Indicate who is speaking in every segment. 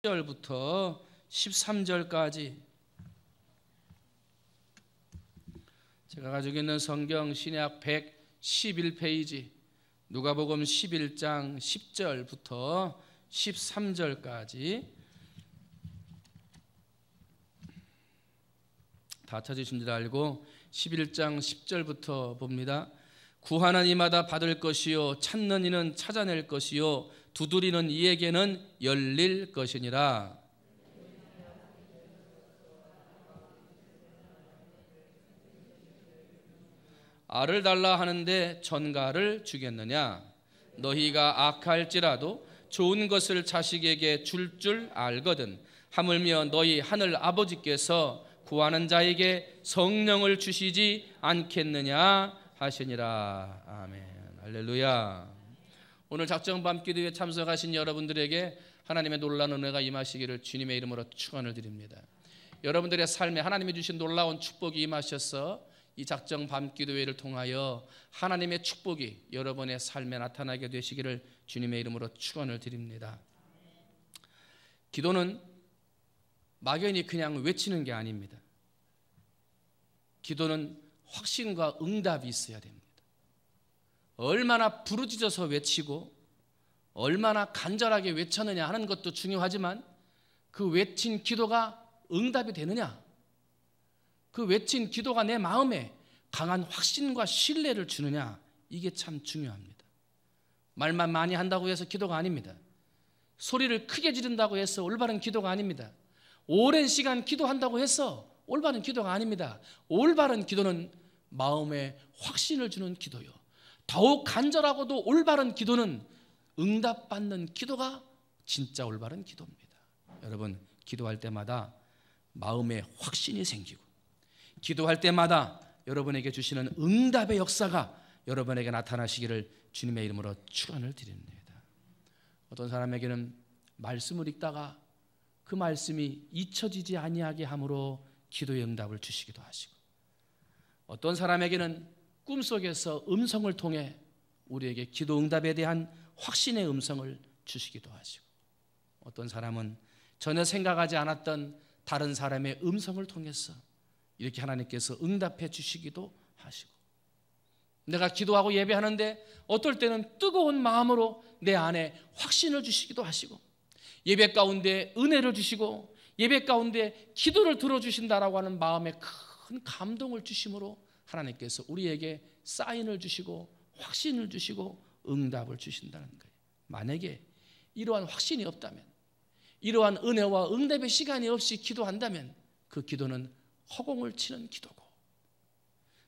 Speaker 1: 10절부터 13절까지 제가 가지고 있는 성경 신약 111페이지 누가복음 11장 10절부터 13절까지 다 찾으신 줄 알고 11장 10절부터 봅니다. 구하는 이마다 받을 것이요 찾는 이는 찾아낼 것이요 두드리는 이에게는 열릴 것이니라. 알을 달라 하는데 전갈을 주겠느냐? 너희가 악할지라도 좋은 것을 자식에게 줄 알거든. 하물며 너희 하늘 아버지께서 구하는 자에게 성령을 주시지 않겠느냐 하시니라. 아멘. 할렐루야. 오늘 작정 밤기도에 참석하신 여러분들에게 하나님의 놀라운 은혜가 임하시기를 주님의 이름으로 축원을 드립니다. 여러분들의 삶에 하나님이 주신 놀라운 축복이 임하셔서 이 작정 밤기도회를 통하여 하나님의 축복이 여러분의 삶에 나타나게 되시기를 주님의 이름으로 축원을 드립니다. 기도는 막연히 그냥 외치는 게 아닙니다. 기도는 확신과 응답이 있어야 됩니다. 얼마나 부르짖어서 외치고 얼마나 간절하게 외쳤느냐 하는 것도 중요하지만 그 외친 기도가 응답이 되느냐, 그 외친 기도가 내 마음에 강한 확신과 신뢰를 주느냐, 이게 참 중요합니다. 말만 많이 한다고 해서 기도가 아닙니다. 소리를 크게 지른다고 해서 올바른 기도가 아닙니다. 오랜 시간 기도한다고 해서 올바른 기도가 아닙니다. 올바른 기도는 마음에 확신을 주는 기도요, 더욱 간절하고도 올바른 기도는 응답받는 기도가 진짜 올바른 기도입니다. 여러분, 기도할 때마다 마음에 확신이 생기고 기도할 때마다 여러분에게 주시는 응답의 역사가 여러분에게 나타나시기를 주님의 이름으로 축원을 드립니다. 어떤 사람에게는 말씀을 읽다가 그 말씀이 잊혀지지 아니하게 함으로 기도의 응답을 주시기도 하시고, 어떤 사람에게는 꿈속에서 음성을 통해 우리에게 기도 응답에 대한 확신의 음성을 주시기도 하시고, 어떤 사람은 전혀 생각하지 않았던 다른 사람의 음성을 통해서 이렇게 하나님께서 응답해 주시기도 하시고, 내가 기도하고 예배하는데 어떨 때는 뜨거운 마음으로 내 안에 확신을 주시기도 하시고, 예배 가운데 은혜를 주시고 예배 가운데 기도를 들어주신다라고 하는 마음에 큰 감동을 주심으로 하나님께서 우리에게 사인을 주시고 확신을 주시고 응답을 주신다는 거예요. 만약에 이러한 확신이 없다면, 이러한 은혜와 응답의 시간이 없이 기도한다면 그 기도는 허공을 치는 기도고,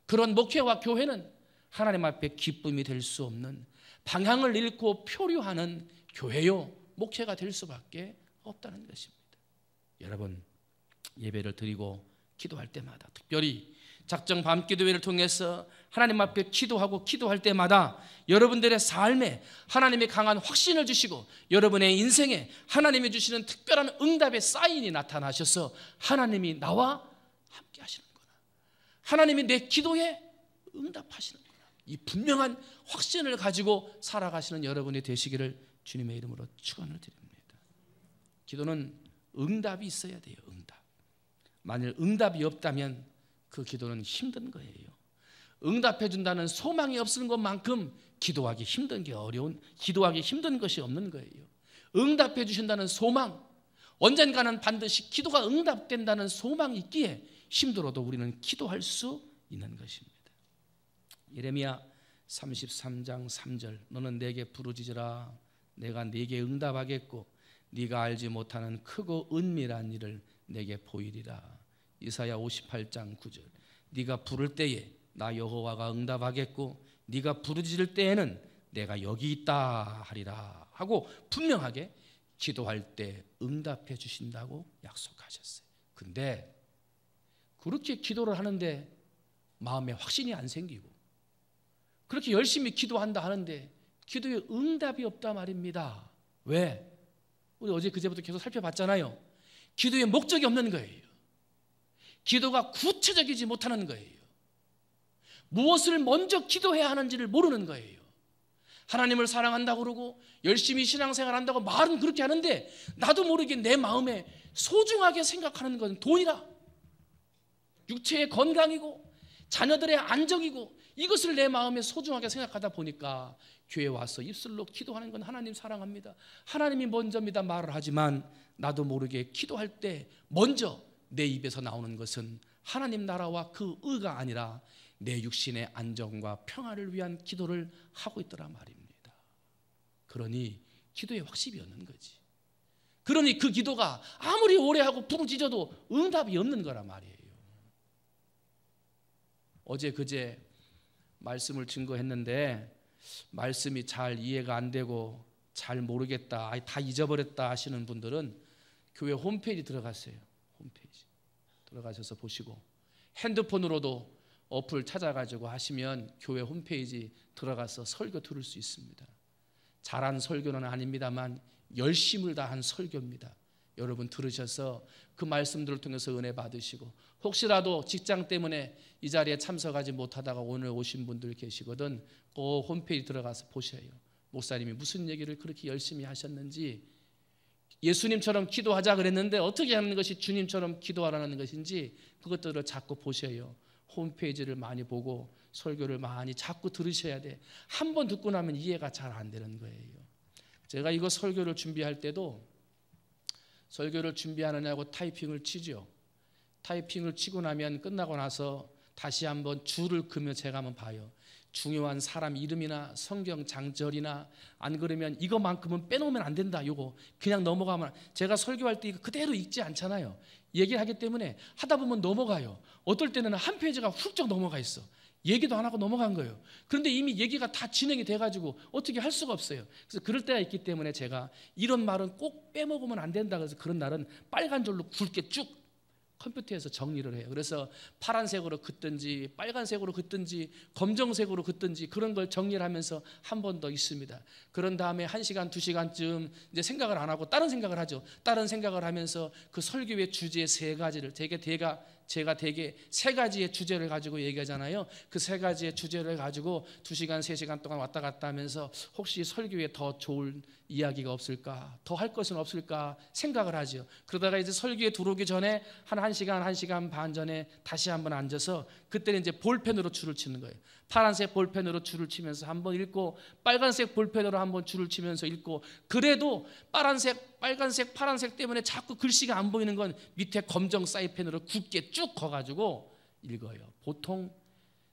Speaker 1: 그런 목회와 교회는 하나님 앞에 기쁨이 될 수 없는 방향을 잃고 표류하는 교회요 목회가 될 수밖에 없다는 것입니다. 여러분, 예배를 드리고 기도할 때마다, 특별히 작정 밤기도회를 통해서 하나님 앞에 기도하고 기도할 때마다 여러분들의 삶에 하나님의 강한 확신을 주시고 여러분의 인생에 하나님이 주시는 특별한 응답의 사인이 나타나셔서 하나님이 나와 함께 하시는구나, 하나님이 내 기도에 응답하시는구나, 이 분명한 확신을 가지고 살아가시는 여러분이 되시기를 주님의 이름으로 축원을 드립니다. 기도는 응답이 있어야 돼요. 응답. 만일 응답이 없다면 그 기도는 힘든 거예요. 응답해 준다는 소망이 없는 것만큼 기도하기 힘든 것이 없는 거예요. 응답해 주신다는 소망, 언젠가는 반드시 기도가 응답된다는 소망이 있기에 힘들어도 우리는 기도할 수 있는 것입니다. 예레미야 33장 3절, 너는 내게 부르짖으라. 내가 네게 응답하겠고 네가 알지 못하는 크고 은밀한 일을 내게 보이리라. 이사야 58장 9절, 네가 부를 때에 나 여호와가 응답하겠고 네가 부르짖을 때에는 내가 여기 있다 하리라 하고 분명하게 기도할 때 응답해 주신다고 약속하셨어요. 근데 그렇게 기도를 하는데 마음에 확신이 안 생기고 그렇게 열심히 기도한다 하는데 기도에 응답이 없다 말입니다. 왜? 우리 어제 그제부터 계속 살펴봤잖아요. 기도에 목적이 없는 거예요. 기도가 구체적이지 못하는 거예요. 무엇을 먼저 기도해야 하는지를 모르는 거예요. 하나님을 사랑한다고 그러고 열심히 신앙생활 한다고 말은 그렇게 하는데 나도 모르게 내 마음에 소중하게 생각하는 건 돈이라, 육체의 건강이고 자녀들의 안정이고, 이것을 내 마음에 소중하게 생각하다 보니까 교회 와서 입술로 기도하는 건 하나님 사랑합니다, 하나님이 먼저입니다 말을 하지만 나도 모르게 기도할 때 먼저 내 입에서 나오는 것은 하나님 나라와 그 의가 아니라 내 육신의 안정과 평화를 위한 기도를 하고 있더라 말입니다. 그러니 기도에 확신이 없는 거지. 그러니 그 기도가 아무리 오래 하고 부르짖어도 응답이 없는 거란 말이에요. 어제 그제 말씀을 증거했는데 말씀이 잘 이해가 안 되고 잘 모르겠다, 다 잊어버렸다 하시는 분들은 교회 홈페이지 들어가세요. 홈페이지 들어가셔서 보시고, 핸드폰으로도 어플 찾아가지고 하시면 교회 홈페이지 들어가서 설교 들을 수 있습니다. 잘한 설교는 아닙니다만 열심을 다한 설교입니다. 여러분 들으셔서 그 말씀들을 통해서 은혜 받으시고, 혹시라도 직장 때문에 이 자리에 참석하지 못하다가 오늘 오신 분들 계시거든 꼭 홈페이지 들어가서 보셔요. 목사님이 무슨 얘기를 그렇게 열심히 하셨는지, 예수님처럼 기도하자 그랬는데 어떻게 하는 것이 주님처럼 기도하라는 것인지 그것들을 자꾸 보셔요. 홈페이지를 많이 보고 설교를 많이 자꾸 들으셔야 돼. 한 번 듣고 나면 이해가 잘 안 되는 거예요. 제가 이거 설교를 준비할 때도 설교를 준비하느냐고 타이핑을 치죠. 타이핑을 치고 나면 끝나고 나서 다시 한번 줄을 그으며 제가 한번 봐요. 중요한 사람 이름이나 성경 장절이나 안 그러면 이거만큼은 빼놓으면 안 된다, 요거 그냥 넘어가면, 제가 설교할 때 이거 그대로 읽지 않잖아요. 얘기를 하기 때문에 하다 보면 넘어가요. 어떨 때는 한 페이지가 훌쩍 넘어가 있어. 얘기도 안 하고 넘어간 거예요. 그런데 이미 얘기가 다 진행이 돼가지고 어떻게 할 수가 없어요. 그래서 그럴 때가 있기 때문에 제가 이런 말은 꼭 빼먹으면 안 된다 그래서 그런 날은 빨간 줄로 굵게 쭉 컴퓨터에서 정리를 해요. 그래서 파란색으로 긋든지 빨간색으로 긋든지 검정색으로 긋든지 그런 걸 정리를 하면서 한 번 더 있습니다. 그런 다음에 1시간, 2시간쯤 이제 생각을 안 하고 다른 생각을 하죠. 다른 생각을 하면서 그 설교의 주제 3가지를 제가 대개 3가지의 주제를 가지고 얘기하잖아요. 그 3가지의 주제를 가지고 2시간, 3시간 동안 왔다 갔다 하면서 혹시 설교에 더 좋은 이야기가 없을까, 더 할 것은 없을까 생각을 하죠. 그러다가 이제 설교에 들어오기 전에 한 1시간, 1시간 반 전에 다시 한번 앉아서 그때는 이제 볼펜으로 줄을 치는 거예요. 파란색 볼펜으로 줄을 치면서 한번 읽고, 빨간색 볼펜으로 한번 줄을 치면서 읽고, 그래도 빨간색, 빨간색, 파란색 때문에 자꾸 글씨가 안 보이는 건 밑에 검정 사이펜으로 굵게 쭉 커가지고 읽어요. 보통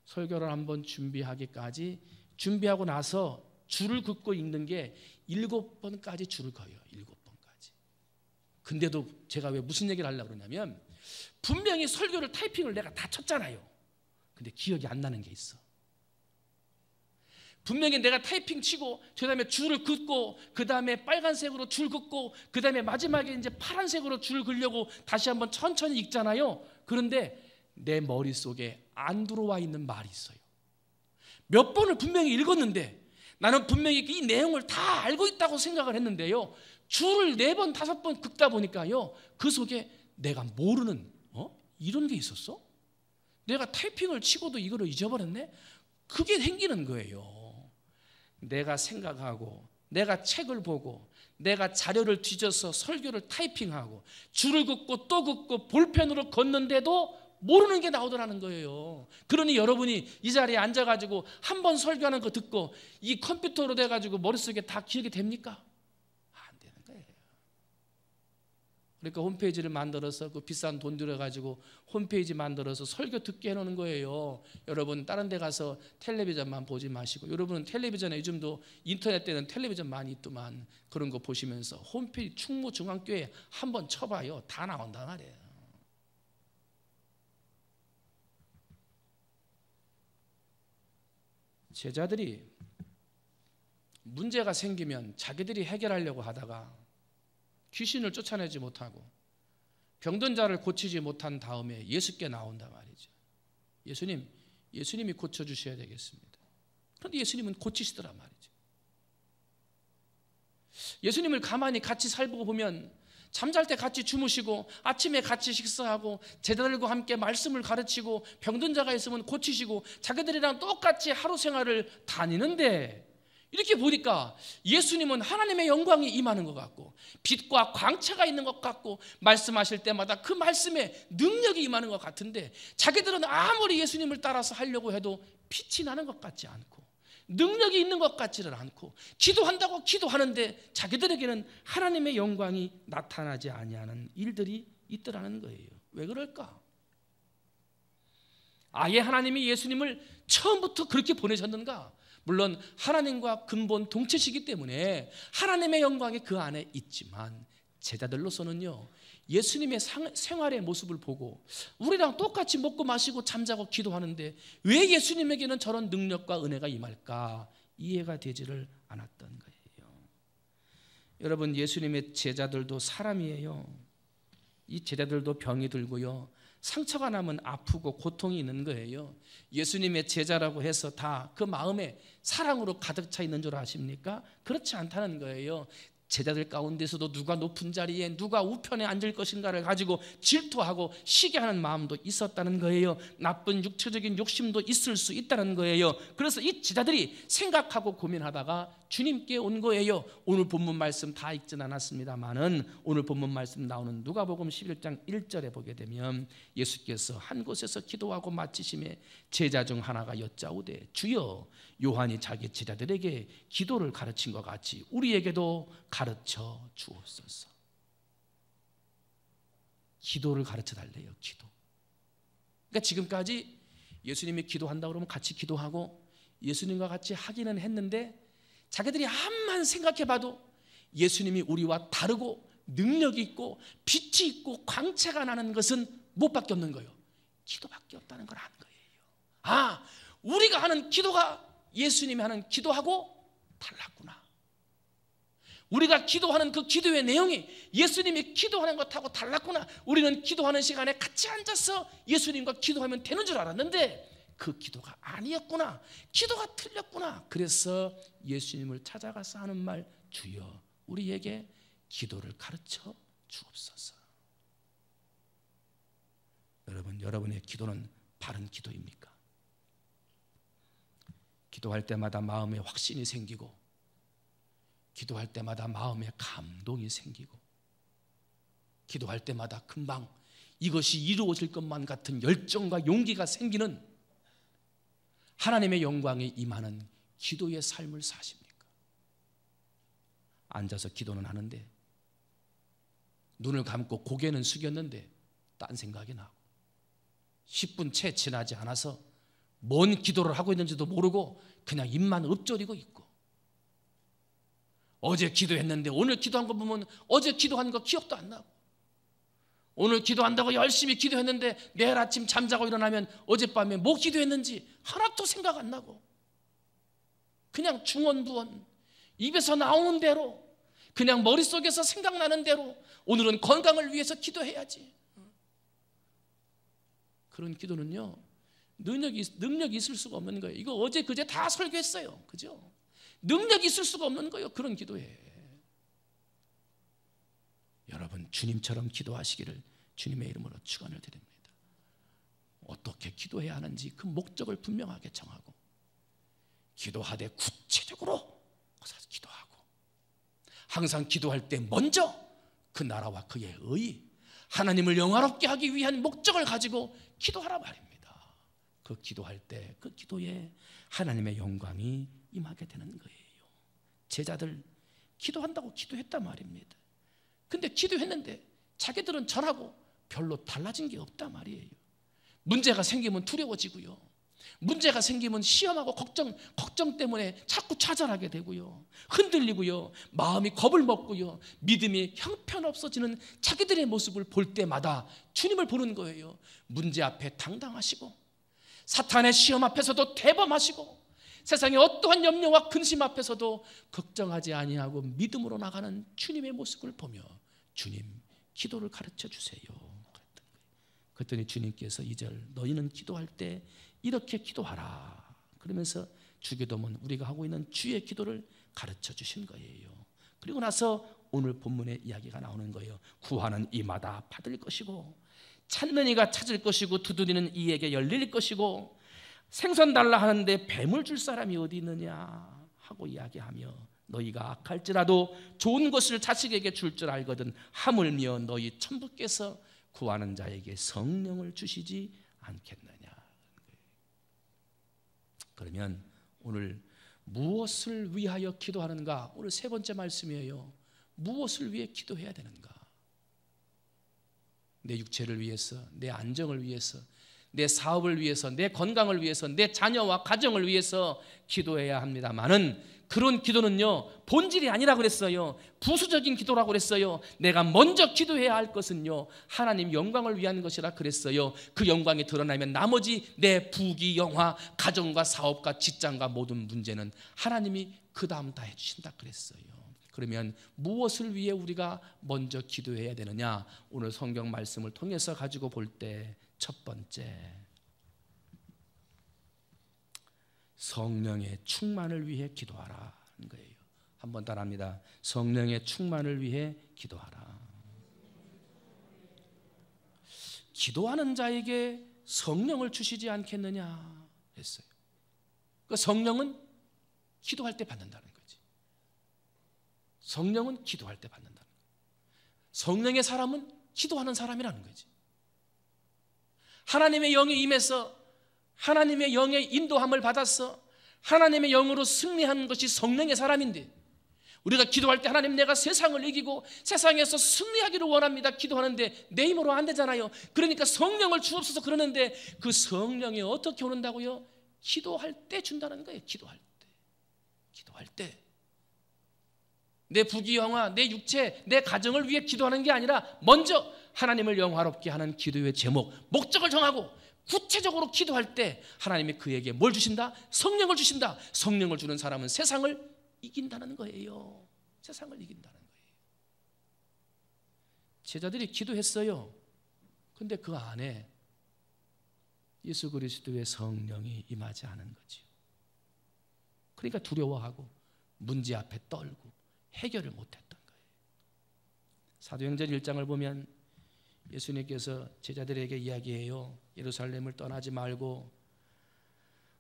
Speaker 1: 설교를 한번 준비하기까지, 준비하고 나서 줄을 긋고 읽는 게 7번까지 줄을 커요. 7번까지. 근데도 제가 왜 무슨 얘기를 하려고 그러냐면, 분명히 설교를 타이핑을 내가 다 쳤잖아요. 근데 기억이 안 나는 게 있어. 분명히 내가 타이핑 치고 그 다음에 줄을 긋고 그 다음에 빨간색으로 줄 긋고 그 다음에 마지막에 이제 파란색으로 줄 그려고 다시 한번 천천히 읽잖아요. 그런데 내 머릿속에 안 들어와 있는 말이 있어요. 몇 번을 분명히 읽었는데 나는 분명히 이 내용을 다 알고 있다고 생각을 했는데요, 줄을 4번, 5번 긋다 보니까요, 그 속에 내가 모르는 이런 게 있었어? 내가 타이핑을 치고도 이거를 잊어버렸네? 그게 생기는 거예요. 내가 생각하고 내가 책을 보고 내가 자료를 뒤져서 설교를 타이핑하고 줄을 긋고 또 긋고 볼펜으로 걷는데도 모르는 게 나오더라는 거예요. 그러니 여러분이 이 자리에 앉아가지고 한 번 설교하는 거 듣고 이 컴퓨터로 돼가지고 머릿속에 다 기억이 됩니까? 안 되는 거예요. 그러니까 홈페이지를 만들어서 그 비싼 돈 들여가지고 홈페이지 만들어서 설교 듣게 해놓는 거예요. 여러분 다른 데 가서 텔레비전만 보지 마시고, 여러분은 텔레비전에 요즘도 인터넷 때는 텔레비전 많이 있더만 그런 거 보시면서 홈페이지 충무중앙교회 한번 쳐봐요. 다 나온단 말이에요. 제자들이 문제가 생기면 자기들이 해결하려고 하다가 귀신을 쫓아내지 못하고 병든 자를 고치지 못한 다음에 예수께 나온다 말이죠. 예수님이 고쳐주셔야 되겠습니다. 그런데 예수님은 고치시더란 말이죠. 예수님을 가만히 같이 살고 보면 잠잘 때 같이 주무시고 아침에 같이 식사하고 제자들과 함께 말씀을 가르치고 병든 자가 있으면 고치시고 자기들이랑 똑같이 하루 생활을 다니는데 이렇게 보니까 예수님은 하나님의 영광이 임하는 것 같고 빛과 광채가 있는 것 같고 말씀하실 때마다 그 말씀에 능력이 임하는 것 같은데 자기들은 아무리 예수님을 따라서 하려고 해도 빛이 나는 것 같지 않고 능력이 있는 것 같지는 않고 기도한다고 기도하는데 자기들에게는 하나님의 영광이 나타나지 아니하는 일들이 있더라는 거예요. 왜 그럴까? 아예 하나님이 예수님을 처음부터 그렇게 보내셨는가? 물론 하나님과 근본 동체시기 때문에 하나님의 영광이 그 안에 있지만 제자들로서는요, 예수님의 생활의 모습을 보고 우리랑 똑같이 먹고 마시고 잠자고 기도하는데 왜 예수님에게는 저런 능력과 은혜가 임할까? 이해가 되지를 않았던 거예요. 여러분, 예수님의 제자들도 사람이에요. 이 제자들도 병이 들고요, 상처가 나면 아프고 고통이 있는 거예요. 예수님의 제자라고 해서 다 그 마음에 사랑으로 가득 차 있는 줄 아십니까? 그렇지 않다는 거예요. 제자들 가운데서도 누가 높은 자리에 누가 우편에 앉을 것인가를 가지고 질투하고 시기하는 마음도 있었다는 거예요. 나쁜 육체적인 욕심도 있을 수 있다는 거예요. 그래서 이 제자들이 생각하고 고민하다가 주님께 온 거예요. 오늘 본문 말씀 다 읽진 않았습니다만은 오늘 본문 말씀 나오는 누가복음 11장 1절에 보게 되면 예수께서 한 곳에서 기도하고 마치심에 제자 중 하나가 여짜오되 주여, 요한이 자기 제자들에게 기도를 가르친 것 같이 우리에게도 가르쳐 주옵소서. 기도를 가르쳐 달래요. 기도. 그러니까 지금까지 예수님이 기도한다고 그러면 같이 기도하고 예수님과 같이 하기는 했는데 자기들이 암만 생각해봐도 예수님이 우리와 다르고 능력이 있고 빛이 있고 광채가 나는 것은 뭐밖에 없는 거예요. 기도밖에 없다는 걸 아는 거예요. 아, 우리가 하는 기도가 예수님이 하는 기도하고 달랐구나. 우리가 기도하는 그 기도의 내용이 예수님이 기도하는 것하고 달랐구나. 우리는 기도하는 시간에 같이 앉아서 예수님과 기도하면 되는 줄 알았는데 그 기도가 아니었구나. 기도가 틀렸구나. 그래서 예수님을 찾아가서 하는 말, 주여, 우리에게 기도를 가르쳐 주옵소서. 여러분, 여러분의 기도는 바른 기도입니까? 기도할 때마다 마음에 확신이 생기고 기도할 때마다 마음에 감동이 생기고 기도할 때마다 금방 이것이 이루어질 것만 같은 열정과 용기가 생기는 하나님의 영광이 임하는 기도의 삶을 사십니까? 앉아서 기도는 하는데 눈을 감고 고개는 숙였는데 딴 생각이 나고 10분 채 지나지 않아서 뭔 기도를 하고 있는지도 모르고 그냥 입만 읊조리고 있고, 어제 기도했는데 오늘 기도한 거 보면 어제 기도한 거 기억도 안 나고, 오늘 기도한다고 열심히 기도했는데 내일 아침 잠자고 일어나면 어젯밤에 뭐 기도했는지 하나도 생각 안 나고 그냥 중언부언 입에서 나오는 대로 그냥 머릿속에서 생각나는 대로 오늘은 건강을 위해서 기도해야지. 그런 기도는요, 능력이 있을 수가 없는 거예요. 이거 어제 그제 다 설교했어요. 그죠? 능력이 있을 수가 없는 거예요. 그런 기도에. 여러분, 주님처럼 기도하시기를 주님의 이름으로 축원을 드립니다. 어떻게 기도해야 하는지 그 목적을 분명하게 정하고 기도하되 구체적으로 기도하고 항상 기도할 때 먼저 그 나라와 그의 의, 하나님을 영화롭게 하기 위한 목적을 가지고 기도하라 말입니다. 그 기도할 때 그 기도에 하나님의 영광이 임하게 되는 거예요. 제자들 기도한다고 기도했단 말입니다. 근데 기도했는데 자기들은 전하고 별로 달라진 게 없단 말이에요. 문제가 생기면 두려워지고요, 문제가 생기면 시험하고 걱정 때문에 자꾸 좌절하게 되고요, 흔들리고요, 마음이 겁을 먹고요, 믿음이 형편없어지는 자기들의 모습을 볼 때마다 주님을 보는 거예요. 문제 앞에 당당하시고 사탄의 시험 앞에서도 대범하시고 세상의 어떠한 염려와 근심 앞에서도 걱정하지 아니하고 믿음으로 나가는 주님의 모습을 보며 주님, 기도를 가르쳐 주세요. 그랬더니 주님께서 2절, 너희는 기도할 때 이렇게 기도하라. 그러면서 주기도문, 우리가 하고 있는 주의 기도를 가르쳐 주신 거예요. 그리고 나서 오늘 본문의 이야기가 나오는 거예요. 구하는 이마다 받을 것이고 찾는 이가 찾을 것이고 두드리는 이에게 열릴 것이고 생선 달라 하는데 뱀을 줄 사람이 어디 있느냐. 하고 이야기하며 너희가 악할지라도 좋은 것을 자식에게 줄 줄 알거든 하물며 너희 천부께서 구하는 자에게 성령을 주시지 않겠느냐. 그러면 오늘 무엇을 위하여 기도하는가? 오늘 세 번째 말씀이에요. 무엇을 위해 기도해야 되는가? 내 육체를 위해서, 내 안정을 위해서, 내 사업을 위해서, 내 건강을 위해서, 내 자녀와 가정을 위해서 기도해야 합니다만은 그런 기도는요 본질이 아니라고 그랬어요. 부수적인 기도라고 그랬어요. 내가 먼저 기도해야 할 것은요 하나님 영광을 위한 것이라 그랬어요. 그 영광이 드러나면 나머지 내 부귀 영화, 가정과 사업과 직장과 모든 문제는 하나님이 그 다음 다 해주신다 그랬어요. 그러면 무엇을 위해 우리가 먼저 기도해야 되느냐? 오늘 성경 말씀을 통해서 가지고 볼 때 첫 번째, 성령의 충만을 위해 기도하라 하는 거예요. 한번 따라합니다. 성령의 충만을 위해 기도하라. 기도하는 자에게 성령을 주시지 않겠느냐 했어요. 그 성령은 기도할 때 받는다는 거지. 성령은 기도할 때 받는다는 거예요. 성령의 사람은 기도하는 사람이라는 거지. 하나님의 영이 임해서 하나님의 영의 인도함을 받아서 하나님의 영으로 승리하는 것이 성령의 사람인데, 우리가 기도할 때 하나님 내가 세상을 이기고 세상에서 승리하기를 원합니다 기도하는데 내 힘으로 안 되잖아요. 그러니까 성령을 주옵소서 그러는데 그 성령이 어떻게 오는다고요? 기도할 때 준다는 거예요. 기도할 때 내 부귀영화, 내 육체, 내 가정을 위해 기도하는 게 아니라 먼저 하나님을 영화롭게 하는 기도의 제목, 목적을 정하고 구체적으로 기도할 때 하나님이 그에게 뭘 주신다? 성령을 주신다. 성령을 주는 사람은 세상을 이긴다는 거예요. 세상을 이긴다는 거예요. 제자들이 기도했어요. 근데 그 안에 예수 그리스도의 성령이 임하지 않은 거죠. 그러니까 두려워하고 문제 앞에 떨고 해결을 못했던 거예요. 사도행전 1장을 보면 예수님께서 제자들에게 이야기해요. 예루살렘을 떠나지 말고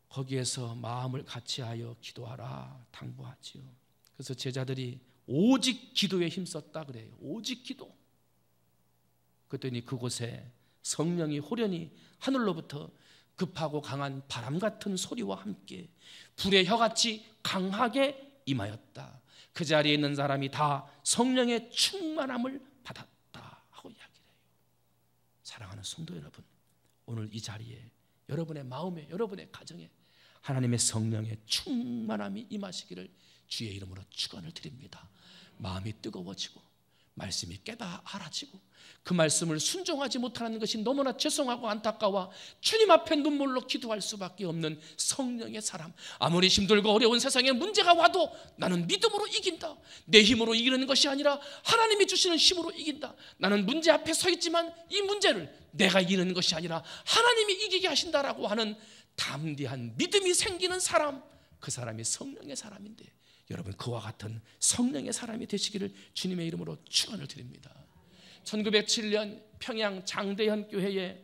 Speaker 1: 거기에서 마음을 같이하여 기도하라 당부하지요. 그래서 제자들이 오직 기도에 힘썼다 그래요. 오직 기도. 그랬더니 그곳에 성령이 호련히 하늘로부터 급하고 강한 바람 같은 소리와 함께 불의 혀같이 강하게 임하였다. 그 자리에 있는 사람이 다 성령의 충만함을 받았다 하고 이야기를 해요. 사랑하는 성도 여러분, 오늘 이 자리에 여러분의 마음에, 여러분의 가정에 하나님의 성령의 충만함이 임하시기를 주의 이름으로 축원을 드립니다. 마음이 뜨거워지고 말씀이 깨다 알아지고 그 말씀을 순종하지 못하는 것이 너무나 죄송하고 안타까워 주님 앞에 눈물로 기도할 수밖에 없는 성령의 사람, 아무리 힘들고 어려운 세상에 문제가 와도 나는 믿음으로 이긴다. 내 힘으로 이기는 것이 아니라 하나님이 주시는 힘으로 이긴다. 나는 문제 앞에 서 있지만 이 문제를 내가 이기는 것이 아니라 하나님이 이기게 하신다라고 하는 담대한 믿음이 생기는 사람, 그 사람이 성령의 사람인데 여러분 그와 같은 성령의 사람이 되시기를 주님의 이름으로 축원을 드립니다. 1907년 평양 장대현 교회에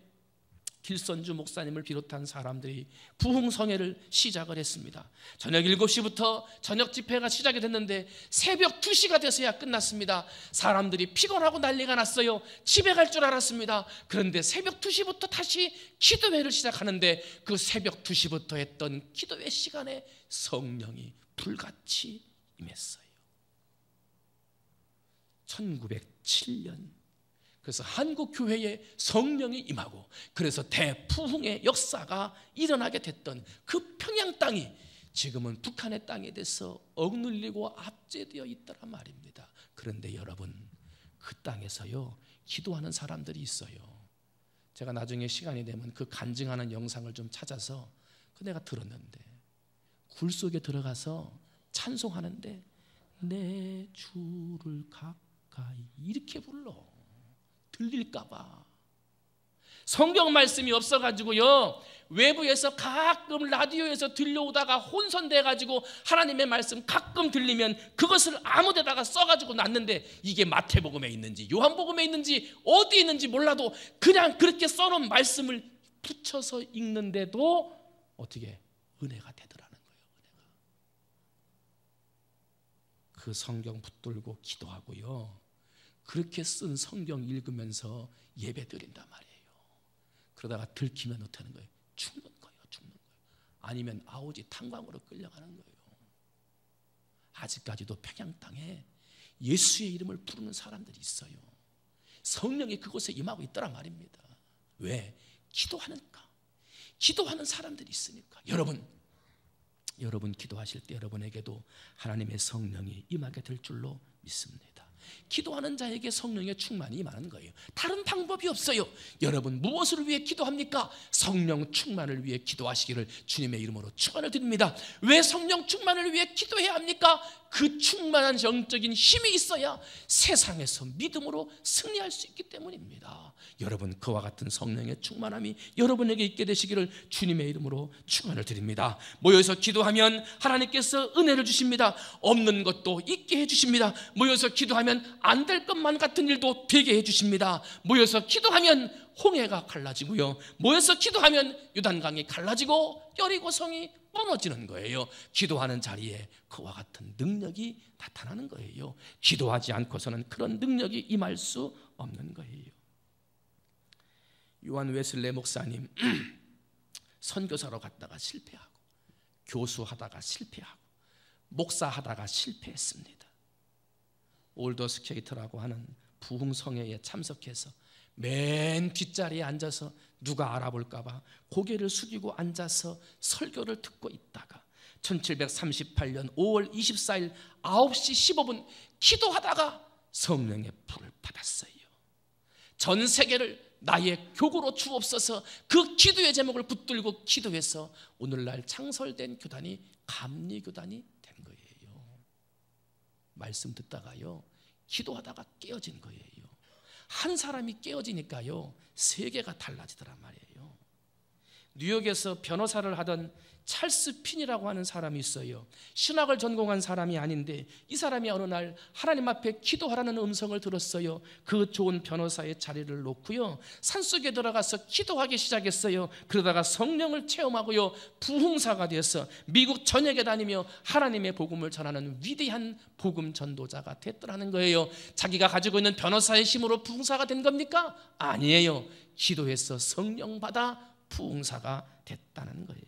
Speaker 1: 길선주 목사님을 비롯한 사람들이 부흥성회를 시작을 했습니다. 저녁 7시부터 저녁 집회가 시작이 됐는데 새벽 2시가 돼서야 끝났습니다. 사람들이 피곤하고 난리가 났어요. 집에 갈 줄 알았습니다. 그런데 새벽 2시부터 다시 기도회를 시작하는데 그 새벽 2시부터 했던 기도회 시간에 성령이 불같이 임했어요. 1907년. 그래서 한국 교회에 성령이 임하고 그래서 대부흥의 역사가 일어나게 됐던 그 평양 땅이 지금은 북한의 땅에 대해서 억눌리고 압제되어 있다란 말입니다. 그런데 여러분 그 땅에서요 기도하는 사람들이 있어요. 제가 나중에 시간이 되면 그 간증하는 영상을 좀 찾아서 내가 들었는데 굴 속에 들어가서 찬송하는데 내 주를 가까이 이렇게 불러. 들릴까봐. 성경 말씀이 없어가지고요 외부에서 가끔 라디오에서 들려오다가 혼선돼가지고 하나님의 말씀 가끔 들리면 그것을 아무데다가 써가지고 놨는데 이게 마태복음에 있는지 요한복음에 있는지 어디에 있는지 몰라도 그냥 그렇게 써놓은 말씀을 붙여서 읽는데도 어떻게 은혜가 되더라는 거예요. 그 성경 붙들고 기도하고요, 그렇게 쓴 성경 읽으면서 예배 드린단 말이에요. 그러다가 들키면 어떻게 하는 거예요? 죽는 거예요. 아니면 아오지 탄광으로 끌려가는 거예요. 아직까지도 평양 땅에 예수의 이름을 부르는 사람들이 있어요. 성령이 그곳에 임하고 있더란 말입니다. 왜? 기도하니까. 기도하는 사람들이 있으니까. 여러분 기도하실 때 여러분에게도 하나님의 성령이 임하게 될 줄로 믿습니다. 기도하는 자에게 성령의 충만이 임하는 거예요. 다른 방법이 없어요. 여러분 무엇을 위해 기도합니까? 성령 충만을 위해 기도하시기를 주님의 이름으로 축원을 드립니다. 왜 성령 충만을 위해 기도해야 합니까? 그 충만한 영적인 힘이 있어야 세상에서 믿음으로 승리할 수 있기 때문입니다. 여러분 그와 같은 성령의 충만함이 여러분에게 있게 되시기를 주님의 이름으로 축원을 드립니다. 모여서 기도하면 하나님께서 은혜를 주십니다. 없는 것도 있게 해주십니다. 모여서 기도하면 안 될 것만 같은 일도 되게 해주십니다. 모여서 기도하면 홍해가 갈라지고요, 모여서 기도하면 요단강이 갈라지고 여리고성이 무너지는 거예요. 기도하는 자리에 그와 같은 능력이 나타나는 거예요. 기도하지 않고서는 그런 능력이 임할 수 없는 거예요. 요한 웨슬레 목사님 선교사로 갔다가 실패하고, 교수하다가 실패하고, 목사하다가 실패했습니다. 올더스케이트라고 하는 부흥성회에 참석해서 맨 뒷자리에 앉아서 누가 알아볼까 봐 고개를 숙이고 앉아서 설교를 듣고 있다가 1738년 5월 24일 9시 15분 기도하다가 성령의 불을 받았어요. 전 세계를 나의 교구로 주옵소서, 그 기도의 제목을 붙들고 기도해서 오늘날 창설된 교단이 감리교단이 된 거예요. 말씀 듣다가요, 기도하다가 깨어진 거예요. 한 사람이 깨어지니까요, 세계가 달라지더란 말이에요. 뉴욕에서 변호사를 하던 찰스 핀이라고 하는 사람이 있어요. 신학을 전공한 사람이 아닌데 이 사람이 어느 날 하나님 앞에 기도하라는 음성을 들었어요. 그 좋은 변호사의 자리를 놓고요, 산속에 들어가서 기도하기 시작했어요. 그러다가 성령을 체험하고요, 부흥사가 되어서 미국 전역에 다니며 하나님의 복음을 전하는 위대한 복음 전도자가 됐더라는 거예요. 자기가 가지고 있는 변호사의 힘으로 부흥사가 된 겁니까? 아니에요. 기도해서 성령 받아 부흥사가 됐다는 거예요.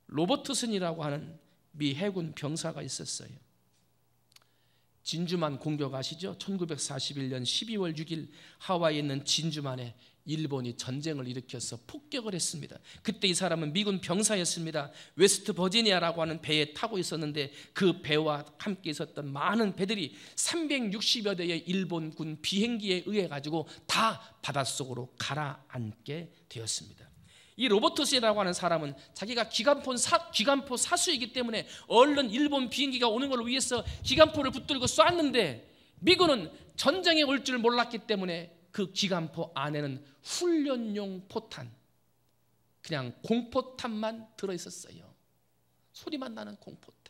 Speaker 1: 로버트슨이라고 하는 미 해군 병사가 있었어요. 진주만 공격 아시죠? 1941년 12월 6일 하와이에 있는 진주만에 일본이 전쟁을 일으켜서 폭격을 했습니다. 그때 이 사람은 미군 병사였습니다. 웨스트 버지니아라고 하는 배에 타고 있었는데 그 배와 함께 있었던 많은 배들이 360여 대의 일본군 비행기에 의해 가지고 다 바닷속으로 가라앉게 되었습니다. 이 로버트슨이라고 하는 사람은 자기가 기관포 사수이기 때문에 얼른 일본 비행기가 오는 걸 위해서 기관포를 붙들고 쐈는데 미군은 전쟁에 올 줄 몰랐기 때문에 그 기관포 안에는 훈련용 포탄, 그냥 공포탄만 들어있었어요. 소리만 나는 공포탄.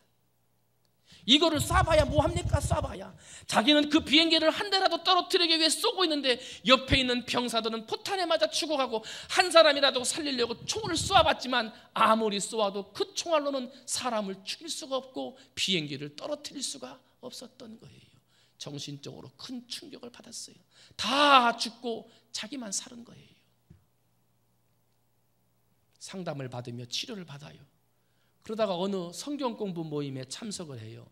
Speaker 1: 이거를 쏴봐야 뭐합니까? 쏴봐야 자기는 그 비행기를 한 대라도 떨어뜨리기 위해 쏘고 있는데 옆에 있는 병사들은 포탄에 맞아 죽어가고, 한 사람이라도 살리려고 총을 쏘아봤지만 아무리 쏘아도 그 총알로는 사람을 죽일 수가 없고 비행기를 떨어뜨릴 수가 없었던 거예요. 정신적으로 큰 충격을 받았어요. 다 죽고 자기만 살은 거예요. 상담을 받으며 치료를 받아요. 그러다가 어느 성경 공부 모임에 참석을 해요.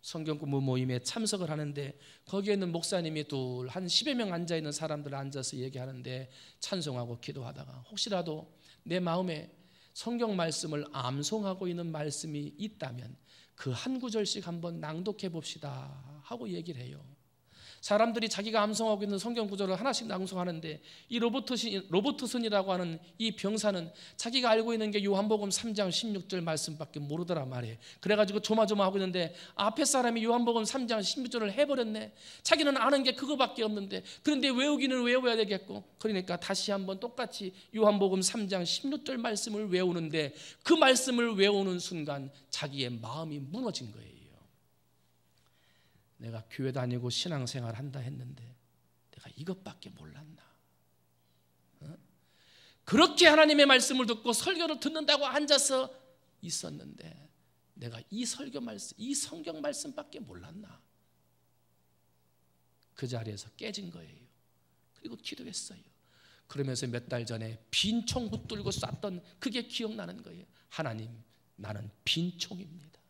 Speaker 1: 성경 공부 모임에 참석을 하는데 거기에는 목사님이 한 10여 명 앉아있는 사람들 앉아서 얘기하는데 찬송하고 기도하다가 혹시라도 내 마음에 성경 말씀을 암송하고 있는 말씀이 있다면 그 한 구절씩 한번 낭독해 봅시다 하고 얘기를 해요. 사람들이 자기가 암송하고 있는 성경 구절을 하나씩 낭송하는데 이 로버트슨이라고 하는 이 병사는 자기가 알고 있는 게 요한복음 3장 16절 말씀밖에 모르더란 말이에요. 그래가지고 조마조마하고 있는데 앞에 사람이 요한복음 3장 16절을 해버렸네. 자기는 아는 게 그거밖에 없는데, 그런데 외우기는 외워야 되겠고, 그러니까 다시 한번 똑같이 요한복음 3장 16절 말씀을 외우는데 그 말씀을 외우는 순간 자기의 마음이 무너진 거예요. 내가 교회 다니고 신앙생활 한다 했는데 내가 이것밖에 몰랐나? 그렇게 하나님의 말씀을 듣고 설교를 듣는다고 앉아서 있었는데 내가 이 설교 말씀, 이 성경 말씀밖에 몰랐나? 그 자리에서 깨진 거예요. 그리고 기도했어요. 그러면서 몇 달 전에 빈 총 붙들고 쐈던 그게 기억나는 거예요. 하나님, 나는 빈 총입니다.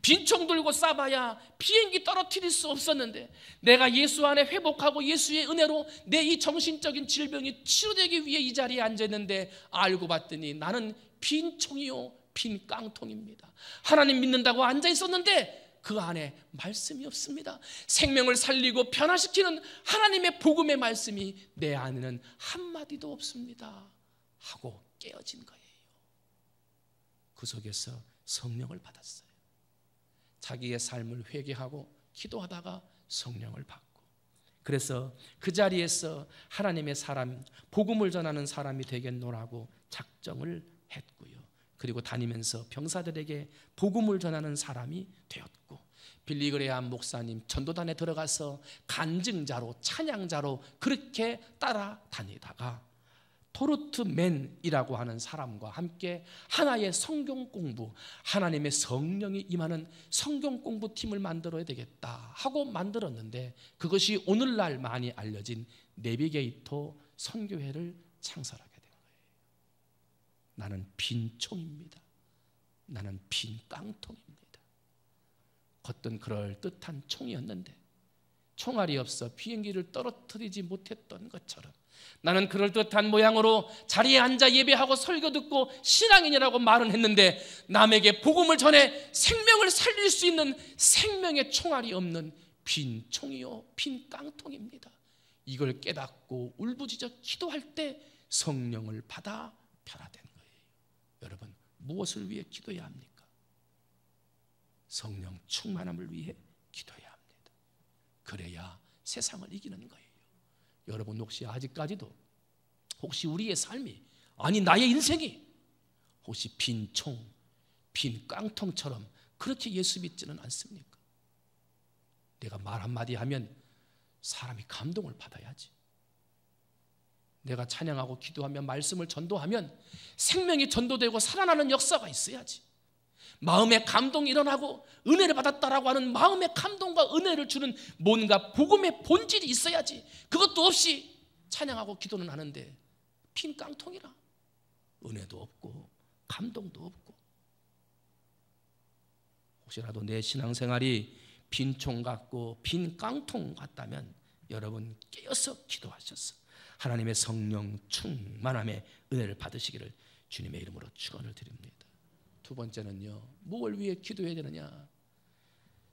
Speaker 1: 빈 총 들고 쏴봐야 비행기 떨어뜨릴 수 없었는데 내가 예수 안에 회복하고 예수의 은혜로 내 이 정신적인 질병이 치료되기 위해 이 자리에 앉았는데 알고 봤더니 나는 빈 총이요 빈 깡통입니다. 하나님 믿는다고 앉아 있었는데 그 안에 말씀이 없습니다. 생명을 살리고 변화시키는 하나님의 복음의 말씀이 내 안에는 한마디도 없습니다 하고 깨어진 거예요. 그 속에서 성령을 받았어요. 자기의 삶을 회개하고 기도하다가 성령을 받고, 그래서 그 자리에서 하나님의 사람, 복음을 전하는 사람이 되겠노라고 작정을 했고요. 그리고 다니면서 병사들에게 복음을 전하는 사람이 되었고, 빌리그레암 목사님 전도단에 들어가서 간증자로, 찬양자로 그렇게 따라다니다가 토르트맨이라고 하는 사람과 함께 하나의 성경 공부, 하나님의 성령이 임하는 성경 공부팀을 만들어야 되겠다 하고 만들었는데, 그것이 오늘날 많이 알려진 내비게이터 선교회를 창설하게 된 거예요. 나는 빈 총입니다. 나는 빈 깡통입니다. 겉은 그럴듯한 총이었는데 총알이 없어 비행기를 떨어뜨리지 못했던 것처럼 나는 그럴듯한 모양으로 자리에 앉아 예배하고 설교 듣고 신앙인이라고 말은 했는데 남에게 복음을 전해 생명을 살릴 수 있는 생명의 총알이 없는 빈 총이요 빈 깡통입니다. 이걸 깨닫고 울부짖어 기도할 때 성령을 받아 변화된 거예요. 여러분, 무엇을 위해 기도해야 합니까? 성령 충만함을 위해 기도해야 합니다. 그래야 세상을 이기는 거예요. 여러분, 혹시 아직까지도 혹시 우리의 삶이, 아니 나의 인생이 혹시 빈 총, 빈 깡통처럼 그렇게 예수 믿지는 않습니까? 내가 말 한마디 하면 사람이 감동을 받아야지. 내가 찬양하고 기도하며 말씀을 전도하면 생명이 전도되고 살아나는 역사가 있어야지. 마음의 감동이 일어나고 은혜를 받았다라고 하는 마음의 감동과 은혜를 주는 뭔가 복음의 본질이 있어야지. 그것도 없이 찬양하고 기도는 하는데 빈 깡통이라, 은혜도 없고 감동도 없고. 혹시라도 내 신앙생활이 빈총 같고 빈 깡통 같다면 여러분 깨어서 기도하셔서 하나님의 성령 충만함의 은혜를 받으시기를 주님의 이름으로 축원을 드립니다. 두 번째는요, 뭘 위해 기도해야 되느냐?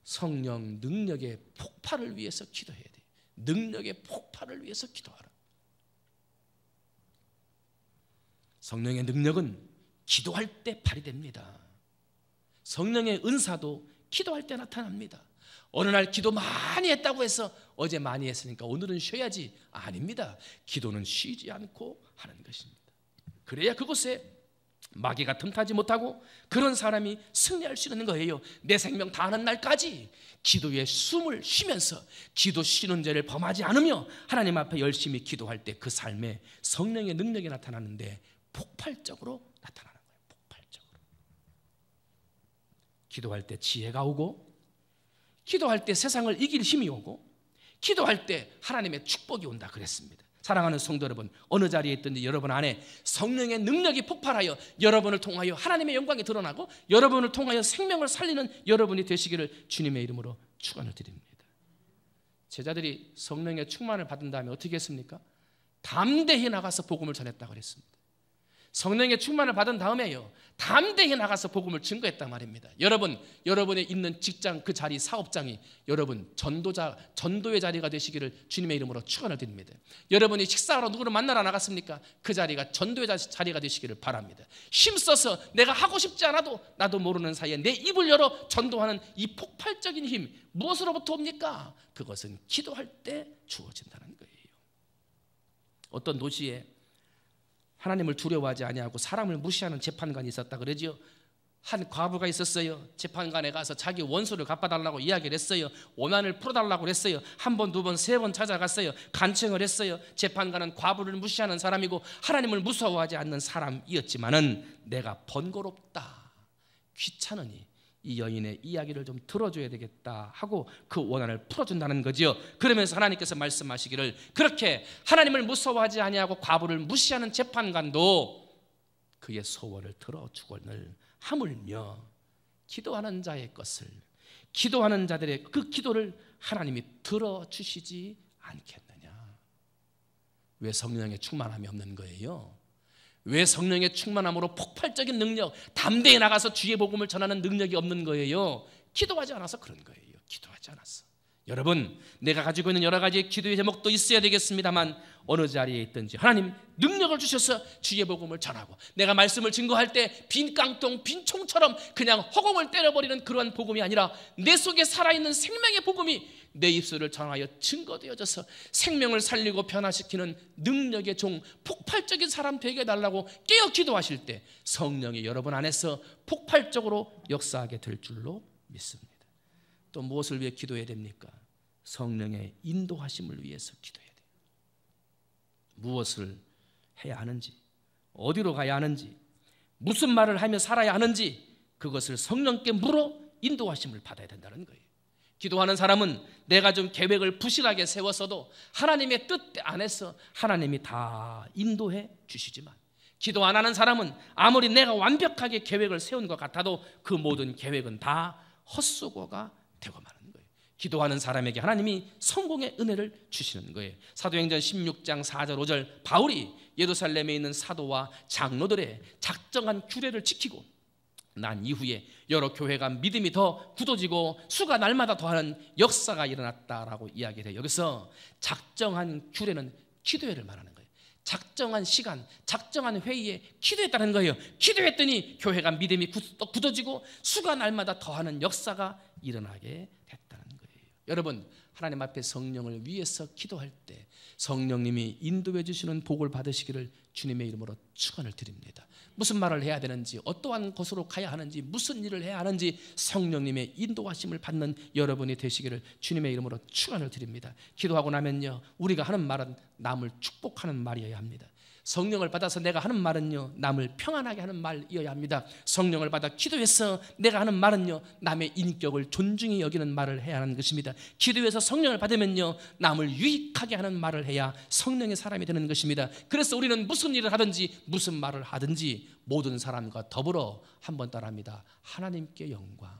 Speaker 1: 성령 능력의 폭발을 위해서 기도해야 돼. 능력의 폭발을 위해서 기도하라. 성령의 능력은 기도할 때 발휘됩니다. 성령의 은사도 기도할 때 나타납니다. 어느 날 기도 많이 했다고 해서 어제 많이 했으니까 오늘은 쉬어야지, 아닙니다. 기도는 쉬지 않고 하는 것입니다. 그래야 그곳에 마귀가 틈타지 못하고 그런 사람이 승리할 수 있는 거예요. 내 생명 다하는 날까지 기도에 숨을 쉬면서 기도 쉬는 죄를 범하지 않으며 하나님 앞에 열심히 기도할 때 그 삶에 성령의 능력이 나타나는데 폭발적으로 나타나는 거예요. 폭발적으로. 기도할 때 지혜가 오고, 기도할 때 세상을 이길 힘이 오고, 기도할 때 하나님의 축복이 온다 그랬습니다. 사랑하는 성도 여러분, 어느 자리에 있든지 여러분 안에 성령의 능력이 폭발하여 여러분을 통하여 하나님의 영광이 드러나고 여러분을 통하여 생명을 살리는 여러분이 되시기를 주님의 이름으로 축원을 드립니다. 제자들이 성령의 충만을 받은 다음에 어떻게 했습니까? 담대히 나가서 복음을 전했다고 그랬습니다. 성령의 충만을 받은 다음에요, 담대히 나가서 복음을 증거했단 말입니다. 여러분, 여러분의 있는 직장, 그 자리, 사업장이 여러분 전도의 자리가 되시기를 주님의 이름으로 축원을 드립니다. 여러분이 식사하러 누구를 만나러 나갔습니까? 그 자리가 전도의 자리가 되시기를 바랍니다. 힘써서 내가 하고 싶지 않아도 나도 모르는 사이에 내 입을 열어 전도하는 이 폭발적인 힘, 무엇으로부터 옵니까? 그것은 기도할 때 주어진다는 거예요. 어떤 도시에 하나님을 두려워하지 아니하고 사람을 무시하는 재판관이 있었다 그러지요. 한 과부가 있었어요. 재판관에 가서 자기 원수를 갚아달라고 이야기를 했어요. 원한을 풀어달라고 그랬어요. 한 번, 두 번, 세 번 찾아갔어요. 간청을 했어요. 재판관은 과부를 무시하는 사람이고 하나님을 무서워하지 않는 사람이었지만은 내가 번거롭다 귀찮으니 이 여인의 이야기를 좀 들어줘야 되겠다 하고 그 원한을 풀어준다는 거지요. 그러면서 하나님께서 말씀하시기를, 그렇게 하나님을 무서워하지 아니하고 과부를 무시하는 재판관도 그의 소원을 들어주거늘 하물며 기도하는 자의 것을, 기도하는 자들의 그 기도를 하나님이 들어주시지 않겠느냐. 왜 성령의 충만함이 없는 거예요? 왜 성령의 충만함으로 폭발적인 능력, 담대히 나가서 주의 복음을 전하는 능력이 없는 거예요? 기도하지 않아서 그런 거예요. 기도하지 않았어. 여러분, 내가 가지고 있는 여러 가지의 기도의 제목도 있어야 되겠습니다만 어느 자리에 있든지 하나님 능력을 주셔서 주의 복음을 전하고, 내가 말씀을 증거할 때 빈 깡통, 빈 총처럼 그냥 허공을 때려버리는 그러한 복음이 아니라 내 속에 살아있는 생명의 복음이 내 입술을 전하여 증거되어져서 생명을 살리고 변화시키는 능력의 종, 폭발적인 사람 되게 해달라고 깨어 기도하실 때 성령이 여러분 안에서 폭발적으로 역사하게 될 줄로 믿습니다. 또 무엇을 위해 기도해야 됩니까? 성령의 인도하심을 위해서 기도해야 돼요. 무엇을 해야 하는지, 어디로 가야 하는지, 무슨 말을 하며 살아야 하는지 그것을 성령께 물어 인도하심을 받아야 된다는 거예요. 기도하는 사람은 내가 좀 계획을 부실하게 세웠어도 하나님의 뜻 안에서 하나님이 다 인도해 주시지만, 기도 안 하는 사람은 아무리 내가 완벽하게 계획을 세운 것 같아도 그 모든 계획은 다 헛수고가 되고 마는 거예요. 기도하는 사람에게 하나님이 성공의 은혜를 주시는 거예요. 사도행전 16장 4절 5절 바울이 예루살렘에 있는 사도와 장로들의 작정한 규례를 지키고 난 이후에 여러 교회가 믿음이 더 굳어지고 수가 날마다 더하는 역사가 일어났다라고 이야기를 해요. 여기서 작정한 규례는 기도회를 말하는 거예요. 작정한 시간, 작정한 회의에 기도했다는 거예요. 기도했더니 교회가 믿음이 굳어지고 수가 날마다 더하는 역사가 일어나게 됐다는 거예요. 여러분, 하나님 앞에 성령을 위해서 기도할 때 성령님이 인도해 주시는 복을 받으시기를 주님의 이름으로 축원을 드립니다. 무슨 말을 해야 되는지, 어떠한 곳으로 가야 하는지, 무슨 일을 해야 하는지 성령님의 인도하심을 받는 여러분이 되시기를 주님의 이름으로 축원을 드립니다. 기도하고 나면요, 우리가 하는 말은 남을 축복하는 말이어야 합니다. 성령을 받아서 내가 하는 말은요, 남을 평안하게 하는 말이어야 합니다. 성령을 받아 기도해서 내가 하는 말은요, 남의 인격을 존중히 여기는 말을 해야 하는 것입니다. 기도해서 성령을 받으면요, 남을 유익하게 하는 말을 해야 성령의 사람이 되는 것입니다. 그래서 우리는 무슨 일을 하든지 무슨 말을 하든지 모든 사람과 더불어 한 번 따라합니다. 하나님께 영광.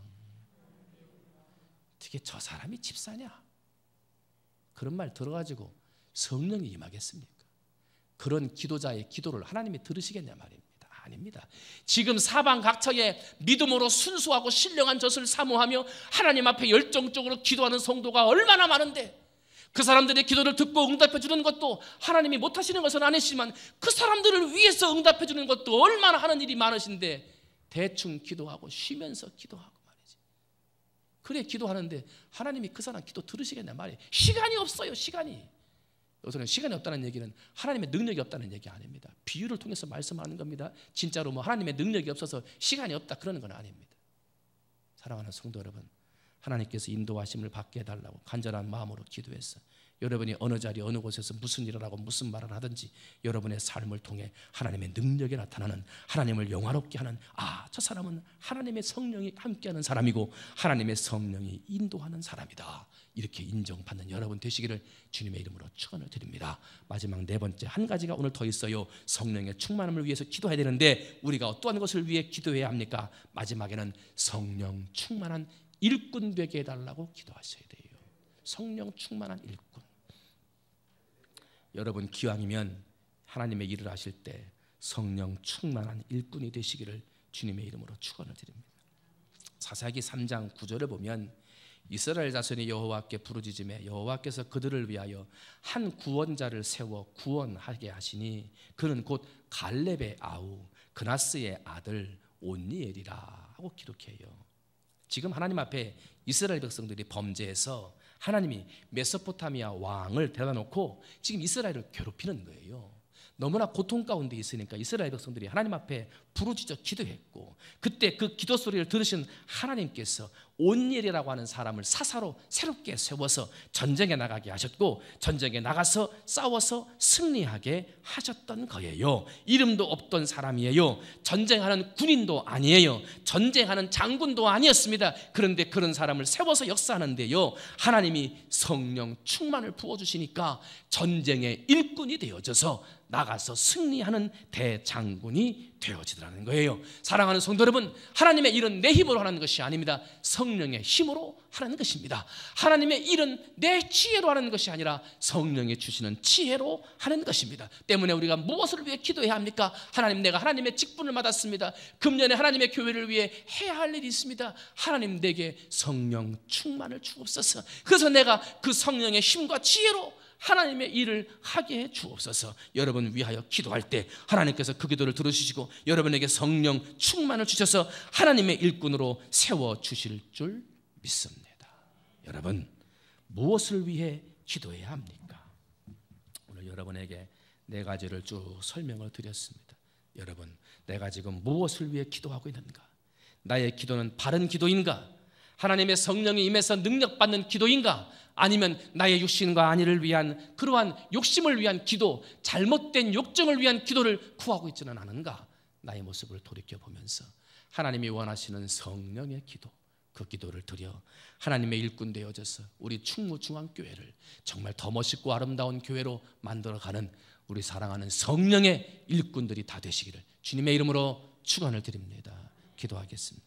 Speaker 1: 어떻게 저 사람이 집사냐? 그런 말 들어가지고 성령이 임하겠습니까? 그런 기도자의 기도를 하나님이 들으시겠냐 말입니다. 아닙니다. 지금 사방 각처에 믿음으로 순수하고 신령한 젖을 사모하며 하나님 앞에 열정적으로 기도하는 성도가 얼마나 많은데, 그 사람들의 기도를 듣고 응답해 주는 것도 하나님이 못하시는 것은 아니지만 그 사람들을 위해서 응답해 주는 것도 얼마나 하는 일이 많으신데 대충 기도하고 쉬면서 기도하고 말이지. 그래 기도하는데 하나님이 그 사람 기도 들으시겠냐 말이에요. 시간이 없어요. 시간이. 여기서는 시간이 없다는 얘기는 하나님의 능력이 없다는 얘기 아닙니다. 비유를 통해서 말씀하는 겁니다. 진짜로 뭐 하나님의 능력이 없어서 시간이 없다 그러는 건 아닙니다. 사랑하는 성도 여러분, 하나님께서 인도하심을 받게 해달라고 간절한 마음으로 기도해서 여러분이 어느 자리 어느 곳에서 무슨 일을 하고 무슨 말을 하든지 여러분의 삶을 통해 하나님의 능력이 나타나는, 하나님을 영화롭게 하는, 저 사람은 하나님의 성령이 함께하는 사람이고 하나님의 성령이 인도하는 사람이다, 이렇게 인정받는 여러분 되시기를 주님의 이름으로 축원을 드립니다. 마지막 네 번째 한 가지가 오늘 더 있어요. 성령의 충만함을 위해서 기도해야 되는데 우리가 어떠한 것을 위해 기도해야 합니까? 마지막에는 성령 충만한 일꾼 되게 해달라고 기도하셔야 돼요. 성령 충만한 일꾼. 여러분 기왕이면 하나님의 일을 하실 때 성령 충만한 일꾼이 되시기를 주님의 이름으로 축원을 드립니다. 사사기 3장 9절을 보면 이스라엘 자손이 여호와께 부르짖음에 여호와께서 그들을 위하여 한 구원자를 세워 구원하게 하시니 그는 곧 갈렙의 아우 그나스의 아들 온니엘이라 하고 기록해요. 지금 하나님 앞에 이스라엘 백성들이 범죄해서 하나님이 메소포타미아 왕을 데려다 놓고 지금 이스라엘을 괴롭히는 거예요. 너무나 고통 가운데 있으니까 이스라엘 백성들이 하나님 앞에 부르짖어 기도했고, 그때 그 기도 소리를 들으신 하나님께서 온니엘이라고 하는 사람을 사사로 새롭게 세워서 전쟁에 나가게 하셨고 전쟁에 나가서 싸워서 승리하게 하셨던 거예요. 이름도 없던 사람이에요. 전쟁하는 군인도 아니에요. 전쟁하는 장군도 아니었습니다. 그런데 그런 사람을 세워서 역사하는데요, 하나님이 성령 충만을 부어주시니까 전쟁의 일꾼이 되어져서 나가서 승리하는 대장군이 되어지더라는 거예요. 사랑하는 성도 여러분, 하나님의 일은 내 힘으로 하는 것이 아닙니다. 성령의 힘으로 하는 것입니다. 하나님의 일은 내 지혜로 하는 것이 아니라 성령이 주시는 지혜로 하는 것입니다. 때문에 우리가 무엇을 위해 기도해야 합니까? 하나님, 내가 하나님의 직분을 받았습니다. 금년에 하나님의 교회를 위해 해야 할 일이 있습니다. 하나님, 내게 성령 충만을 주옵소서. 그래서 내가 그 성령의 힘과 지혜로 하나님의 일을 하게 해 주옵소서. 여러분 위하여 기도할 때 하나님께서 그 기도를 들어주시고 여러분에게 성령 충만을 주셔서 하나님의 일꾼으로 세워주실 줄 믿습니다. 여러분, 무엇을 위해 기도해야 합니까? 오늘 여러분에게 네 가지를 쭉 설명을 드렸습니다. 여러분, 내가 지금 무엇을 위해 기도하고 있는가? 나의 기도는 바른 기도인가? 하나님의 성령이 임해서 능력받는 기도인가? 아니면 나의 육신과 안위를 위한 그러한 욕심을 위한 기도, 잘못된 욕정을 위한 기도를 구하고 있지는 않은가? 나의 모습을 돌이켜보면서 하나님이 원하시는 성령의 기도, 그 기도를 드려 하나님의 일꾼 되어져서 우리 충무중앙교회를 정말 더 멋있고 아름다운 교회로 만들어가는 우리 사랑하는 성령의 일꾼들이 다 되시기를 주님의 이름으로 축원을 드립니다. 기도하겠습니다.